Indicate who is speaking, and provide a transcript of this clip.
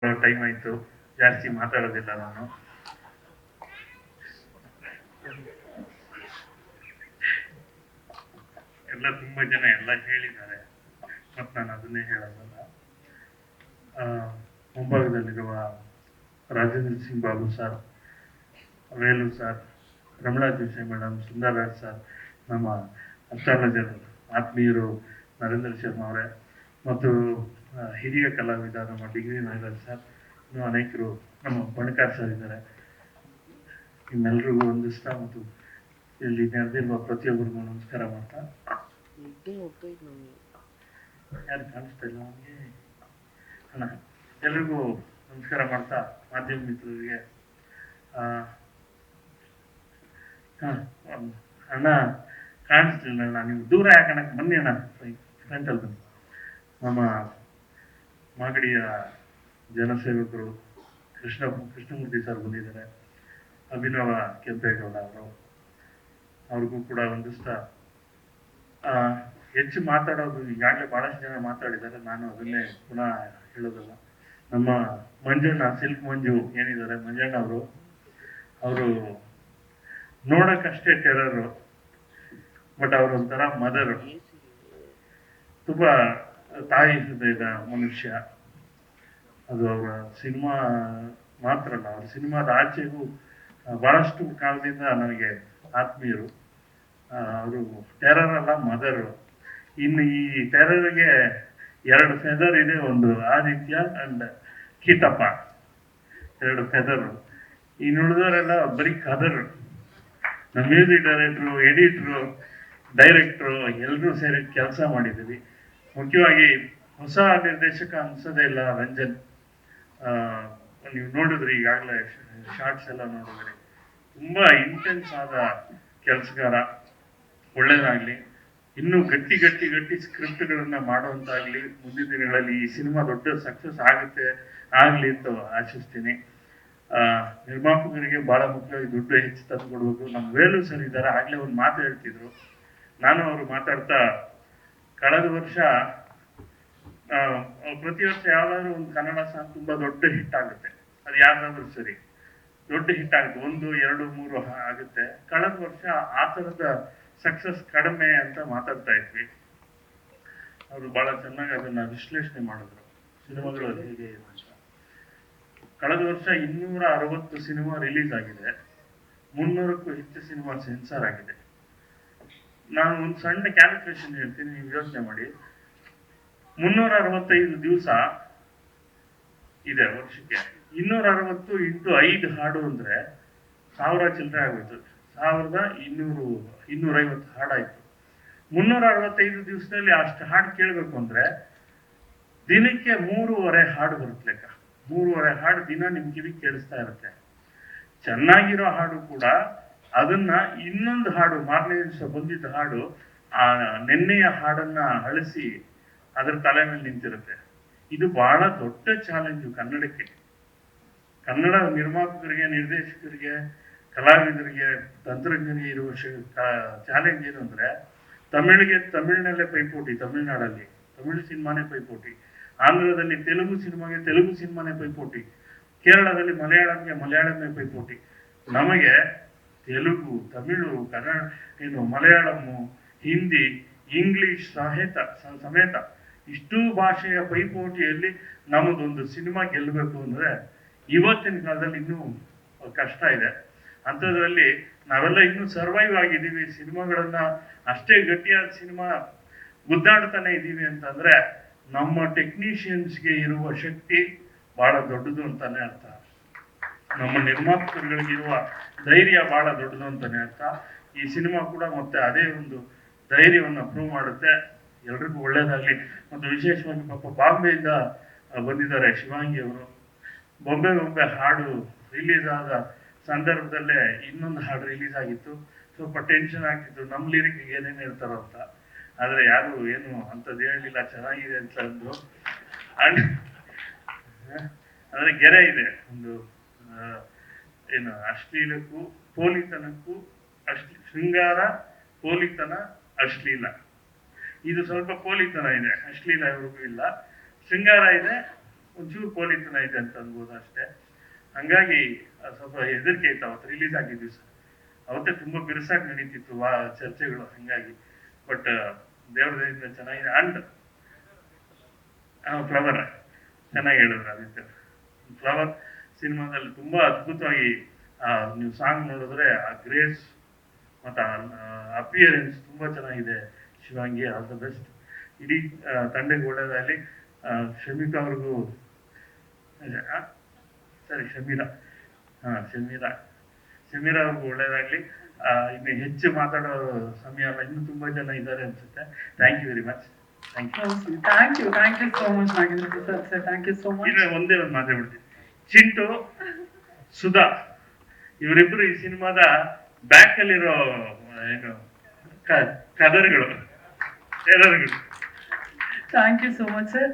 Speaker 1: Time ಆಯ್ತು, ಜಾಸ್ತಿ ಮಾತಾಡೋದಿಲ್ಲ ನಾನು. ಎಲ್ಲ ತುಂಬಾ ಜನ ಎಲ್ಲ ಹೇಳಿದ್ದಾರೆ, ಮತ್ತು ನಾನು ಅದನ್ನೇ ಹೇಳೋದಲ್ಲ. ಮುಂಭಾಗದಲ್ಲಿರುವ Rajendra Singh Babu sir, Velu sir, Ramana Joshi madam, Sundararaj sir, ನಮ್ಮ ಅಸ್ಟ್ರಾಲಜರ್ ಆತ್ಮೀಯರು ನರೇಂದ್ರ ಶರ್ಮಾ ಅವರೇ, ಮತ್ತು ಹಿರಿಯ ಕಲಾವಿದ ನಮ್ಮ ಡಿಗ್ರಿ ನಾಗರಾಜ್ ಸರ್, ಇನ್ನೂ ಅನೇಕರು ನಮ್ಮ ಬಣಕಾರ್ ಸರ್ ಇದ್ದಾರೆ. ನಿಮ್ಮೆಲ್ಲರಿಗೂ ವಂದಿಸ್ತಾ ಮತ್ತು ಇಲ್ಲಿ ನೆರೆದಿರುವ ಪ್ರತಿಯೊಬ್ಬರಿಗೂ ನಮಸ್ಕಾರ ಮಾಡ್ತಾ, ಯಾರು ಕಾಣಿಸ್ತಾ ಇಲ್ಲ ನಮಗೆ ಅಣ್ಣ, ಎಲ್ರಿಗೂ ನಮಸ್ಕಾರ ಮಾಡ್ತಾ, ಮಾಧ್ಯಮ ಮಿತ್ರರಿಗೆ ಅಣ್ಣ ಕಾಣಿಸ್ತಿಲ್ಲ ಅಣ್ಣ, ನೀವು ದೂರ ಯಾಕಣಕ್ಕೆ ಬನ್ನಿ ಅಣ್ಣ, ಫ್ರಂಟಲ್ಲಿ ಬನ್ನಿ. ನಮ್ಮ ಮಾಗಡಿಯ ಜನಸೇವಕರು ಕೃಷ್ಣಮೂರ್ತಿ ಸರ್ ಬಂದಿದ್ದಾರೆ, ಅಭಿನವ ಕೆಂಪೇಗೌಡ ಅವರು, ಅವ್ರಿಗೂ ಕೂಡ ವಂದಿಸ್ತಾ, ಹೆಚ್ಚು ಮಾತಾಡೋದು ಈಗಾಗಲೇ ಬಹಳಷ್ಟು ಜನ ಮಾತಾಡಿದ್ದಾರೆ, ನಾನು ಅದನ್ನೇ ಪುನಃ ಹೇಳೋದಲ್ಲ. ನಮ್ಮ ಮಂಜಣ್ಣ, ಸಿಲ್ಕ್ ಮಂಜು ಏನಿದ್ದಾರೆ ಮಂಜಣ್ಣ ಅವರು ನೋಡಕ್ಕಷ್ಟೇ ಟೆರರು, ಬಟ್ ಅವರೊಂಥರ ಮದರು, ತುಂಬಾ ತಾಯಿ ಹೃದಯದ ಮನುಷ್ಯ. ಅದು ಅವರ ಸಿನಿಮಾ ಮಾತ್ರ ಅಲ್ಲ, ಅವ್ರ ಸಿನಿಮಾದ ಆಚೆಗೂ ಬಹಳಷ್ಟು ಕಾಲದಿಂದ ನನಗೆ ಆತ್ಮೀಯರು. ಅವರು ಟೆರರ್ ಅಲ್ಲ, ಮದರು. ಇನ್ನು ಈ ಟೆರರ್ಗೆ 2 ಫೆದರ್ ಇದೆ, ಒಂದು ಆದಿತ್ಯ ಅಂಡ್ ಕೀಟಪ್ಪ, 2 ಫೆದರು. ಇನ್ನು ಉಳಿದವರೆಲ್ಲ ಬರೀ ಕದರು. ನಮ್ಮ ಮ್ಯೂಸಿಕ್ ಡೈರೆಕ್ಟ್ರು, ಎಡಿಟ್ರು, ಡೈರೆಕ್ಟ್ರು ಎಲ್ಲರೂ ಸೇರಿ ಕೆಲಸ ಮಾಡಿದ್ದೀವಿ. ಮುಖ್ಯವಾಗಿ ಹೊಸ ನಿರ್ದೇಶಕ ಅನ್ಸೋದೇ ಇಲ್ಲ ರಂಜನ್. ನೀವು ನೋಡಿದ್ರಿ ಈಗಾಗಲೇ ಶಾರ್ಟ್ಸ್ ಎಲ್ಲ ನೋಡಿದ್ರಿ, ತುಂಬಾ ಇಂಟೆನ್ಸ್ ಆದ ಕೆಲಸಗಾರ. ಒಳ್ಳೇದಾಗ್ಲಿ, ಇನ್ನೂ ಗಟ್ಟಿ ಸ್ಕ್ರಿಪ್ಟ್ಗಳನ್ನ ಮಾಡುವಂತಾಗ್ಲಿ. ಮುಂದಿನ ದಿನಗಳಲ್ಲಿ ಈ ಸಿನಿಮಾ ದೊಡ್ಡ ಸಕ್ಸಸ್ ಆಗ್ಲಿ ಅಂತ ಆಶಿಸ್ತೀನಿ. ನಿರ್ಮಾಪಕರಿಗೆ ಬಹಳ ಮುಖ್ಯವಾಗಿ ದುಡ್ಡು ಹೆಚ್ಚು ತಂದು ಕೊಡ್ಬೇಕು. ನಮ್ಮ ವೇಲು ಸರ್ ಇದ್ದಾರೆ, ಆಗ್ಲೇ ಒಂದು ಮಾತು ಹೇಳ್ತಿದ್ರು. ನಾನು ಅವರು ಮಾತಾಡ್ತಾ, ಕಳೆದ ವರ್ಷ ಪ್ರತಿ ವರ್ಷ ಯಾವ್ದಾದ್ರು ಒಂದು ಕನ್ನಡ ಸಾಂಗ್ ತುಂಬಾ ದೊಡ್ಡ ಹಿಟ್ ಆಗುತ್ತೆ, ಅದು ಯಾವ್ದಾದ್ರು ಸರಿ ದೊಡ್ಡ ಹಿಟ್ ಆಗುತ್ತೆ, 1, 2, 3 ಆಗುತ್ತೆ. ಕಳೆದ ವರ್ಷ ಆ ಥರದ ಸಕ್ಸಸ್ ಕಡಿಮೆ ಅಂತ ಮಾತಾಡ್ತಾ ಇದ್ವಿ. ಅವರು ಬಹಳ ಚೆನ್ನಾಗಿ ಅದನ್ನ ವಿಶ್ಲೇಷಣೆ ಮಾಡಿದ್ರು, ಸಿನಿಮಾಗಳು ಹೇಗೆ ಅಂತ. ಕಳೆದ ವರ್ಷ 260 ಸಿನಿಮಾ ರಿಲೀಸ್ ಆಗಿದೆ, 300ಕ್ಕೂ ಹೆಚ್ಚು ಸಿನಿಮಾ ಸೆನ್ಸಾರ್ ಆಗಿದೆ. ನಾನು ಒಂದು ಸಣ್ಣ ಕ್ಯಾಲ್ಕುಲೇಷನ್ ಹೇಳ್ತೀನಿ, ನೀವು ಯೋಚನೆ ಮಾಡಿ. 365 ದಿವಸ ಇದೆ ವರ್ಷಕ್ಕೆ, 260 × 5 ಹಾಡು ಅಂದ್ರೆ 1000 ಚಿಲ್ಲರೆ ಆಗೋಯ್ತು, 1250 ಹಾಡಾಯ್ತು. 365 ದಿವಸದಲ್ಲಿ ಅಷ್ಟು ಹಾಡು ಕೇಳಬೇಕು ಅಂದ್ರೆ ದಿನಕ್ಕೆ 3.5 ಹಾಡು ಬರುತ್ತೆ ಲೆಕ್ಕ. 3.5 ಹಾಡು ದಿನ ನಿಮ್ ಕಿವಿ ಕೇಳಿಸ್ತಾ ಇರುತ್ತೆ. ಚೆನ್ನಾಗಿರೋ ಹಾಡು ಕೂಡ ಅದನ್ನ ಇನ್ನೊಂದು ಹಾಡು, ಮಾರನೇ ದಿವಸ ಬಂದಿದ್ದ ಹಾಡು ಆ ನೆನ್ನೆಯ ಹಾಡನ್ನ ಅಳಿಸಿ ಅದರ ತಲೆ ಮೇಲೆ ನಿಂತಿರುತ್ತೆ. ಇದು ಬಹಳ ದೊಡ್ಡ ಚಾಲೆಂಜು ಕನ್ನಡಕ್ಕೆ. ಕನ್ನಡ ನಿರ್ಮಾಪಕರಿಗೆ, ನಿರ್ದೇಶಕರಿಗೆ, ಕಲಾವಿದರಿಗೆ, ತಂತ್ರಜ್ಞರಿಗೆ ಇರುವ ಚಾಲೆಂಜ್ ಏನು ಅಂದ್ರೆ, ತಮಿಳಿನಲ್ಲೇ ಪೈಪೋಟಿ, ತಮಿಳ್ನಾಡಲ್ಲಿ ತಮಿಳು ಸಿನಿಮಾನೇ ಪೈಪೋಟಿ, ಆಂಧ್ರದಲ್ಲಿ ತೆಲುಗು ಸಿನಿಮಾನೇ ಪೈಪೋಟಿ, ಕೇರಳದಲ್ಲಿ ಮಲಯಾಳಮೇ ಪೈಪೋಟಿ. ನಮಗೆ ತೆಲುಗು, ತಮಿಳು, ಕನ್ನಡ, ಮಲಯಾಳಮ್ಮು, ಹಿಂದಿ, ಇಂಗ್ಲಿಷ್ ಸಮೇತ ಇಷ್ಟೂ ಭಾಷೆಯ ಪೈಪೋಟಿಯಲ್ಲಿ ನಮ್ಮದೊಂದು ಸಿನಿಮಾ ಗೆಲ್ಲಬೇಕು ಅಂದ್ರೆ ಇವತ್ತಿನ ಕಾಲದಲ್ಲಿ ಇನ್ನೂ ಕಷ್ಟ ಇದೆ. ಅಂಥದ್ರಲ್ಲಿ ನಾವೆಲ್ಲ ಇನ್ನೂ ಸರ್ವೈವ್ ಆಗಿದ್ದೀವಿ, ಸಿನಿಮಾಗಳನ್ನ ಅಷ್ಟೇ ಗಟ್ಟಿಯಾದ ಸಿನಿಮಾ ಗುದ್ದಾಡ್ತಾನೆ ಇದ್ದೀವಿ ಅಂತಂದ್ರೆ ನಮ್ಮ ಟೆಕ್ನಿಷಿಯನ್ಸ್ಗೆ ಇರುವ ಶಕ್ತಿ ಬಹಳ ದೊಡ್ಡದು ಅಂತಾನೆ ಅರ್ಥ. ನಮ್ಮ ನಿರ್ಮಾಪಕರುಗಳಿಗಿರುವ ಧೈರ್ಯ ಬಹಳ ದೊಡ್ಡದು ಅಂತಾನೆ ಅರ್ಥ. ಈ ಸಿನಿಮಾ ಕೂಡ ಮತ್ತೆ ಅದೇ ಒಂದು ಧೈರ್ಯವನ್ನು ಪ್ರೂವ್ ಮಾಡುತ್ತೆ. ಎಲ್ರಿಗೂ ಒಳ್ಳೇದಾಗ್ಲಿ. ಮತ್ತು ವಿಶೇಷವಾಗಿ ಪಾಪ ಬಾಂಬೆಯಿಂದ ಬಂದಿದ್ದಾರೆ ಶಿವಾಂಗಿ ಅವರು. ಬೊಂಬೆ ಹಾಡು ರಿಲೀಸ್ ಆದ ಸಂದರ್ಭದಲ್ಲೇ ಇನ್ನೊಂದು ಹಾಡು ರಿಲೀಸ್ ಆಗಿತ್ತು. ಸ್ವಲ್ಪ ಟೆನ್ಷನ್ ಆಗ್ತಿತ್ತು, ನಮ್ಮ ಲಿರಿಕ್ ಏನೇನು ಹೇಳ್ತಾರೋ ಅಂತ. ಆದ್ರೆ ಯಾರು ಏನು ಅಂತದ್ದು ಹೇಳಲಿಲ್ಲ, ಚೆನ್ನಾಗಿದೆ ಅಂತ ಅಂದ್ರು. ಅಂಡ್ ಅಂದ್ರೆ ಗೆರೆ ಇದೆ ಒಂದು, ಏನು ಅಶ್ಲೀಲಕ್ಕೂ ಪೋಲಿತನಕ್ಕೂ ಶೃಂಗಾರ, ಪೋಲಿತನ, ಅಶ್ಲೀಲ. ಇದು ಸ್ವಲ್ಪ ಪೋಲಿತನ ಇದೆ, ಅಶ್ಲೀಲ ಇವ್ರಿಗೂ ಇಲ್ಲ. ಶೃಂಗಾರ ಇದೆ, ಒಂಚೂರು ಪೋಲಿತನ ಇದೆ ಅಂತ ಅನ್ಬೋದು ಅಷ್ಟೇ. ಹಂಗಾಗಿ ಸ್ವಲ್ಪ ಹೆದರಿಕೆ ಇತ್ತು ಅವತ್ತು ರಿಲೀಸ್ ಆಗಿದ್ವಿ ಸರ್. ಅವತ್ತೇ ತುಂಬಾ ಬಿರುಸಾಗಿ ನಡೀತಿತ್ತು ಚರ್ಚೆಗಳು. ಹಂಗಾಗಿ ಬಟ್ ದೇವ್ರ ದಯದಿಂದ ಚೆನ್ನಾಗಿದೆ. ಅಂಡ್ ಫ್ಲವರ್ ಚೆನ್ನಾಗಿ ಹೇಳಿದ್ರು ಆದಿತ್ಯ. ಫ್ಲವರ್ ಸಿನಿಮಾದಲ್ಲಿ ತುಂಬಾ ಅದ್ಭುತವಾಗಿ ನೀವು ಸಾಂಗ್ ನೋಡಿದ್ರೆ ಆ ಗ್ರೇಸ್ ಮತ್ತು ಅಪಿಯರೆನ್ಸ್ ತುಂಬಾ ಚೆನ್ನಾಗಿದೆ. Shivangi all the best. ಇಡೀ ತಂಡಕ್ಕೆ ಒಳ್ಳೇದಾಗಲಿ. ಶಮಿಕಾ ಅವ್ರಿಗೂ ಸರಿ ಶಮೀರಾ ಅವ್ರಿಗೂ ಒಳ್ಳೇದಾಗ್ಲಿ. ಇನ್ನು ಹೆಚ್ಚು ಮಾತಾಡೋ ಸಮಯ ಅಲ್ಲ, ಇನ್ನೂ ತುಂಬಾ ಜನ ಇದ್ದಾರೆ ಅನ್ಸುತ್ತೆ. Thank you very much.
Speaker 2: Thank you so much Nagendra sir. Thank you so much.
Speaker 1: ಇನ್ನು ಒಂದೇ ಒಂದು ಮಾತಾಡ್ಬಿಡ್ತೀನಿ. ಚಿಂಟು, ಸುಧಾ ಇವರಿಬ್ರು ಈ ಸಿನಿಮಾದ ಬ್ಯಾಕ್ ಅಲ್ಲಿರೋ ಏನು ಕದರ್ಗಳು.
Speaker 2: Thank you so much sir.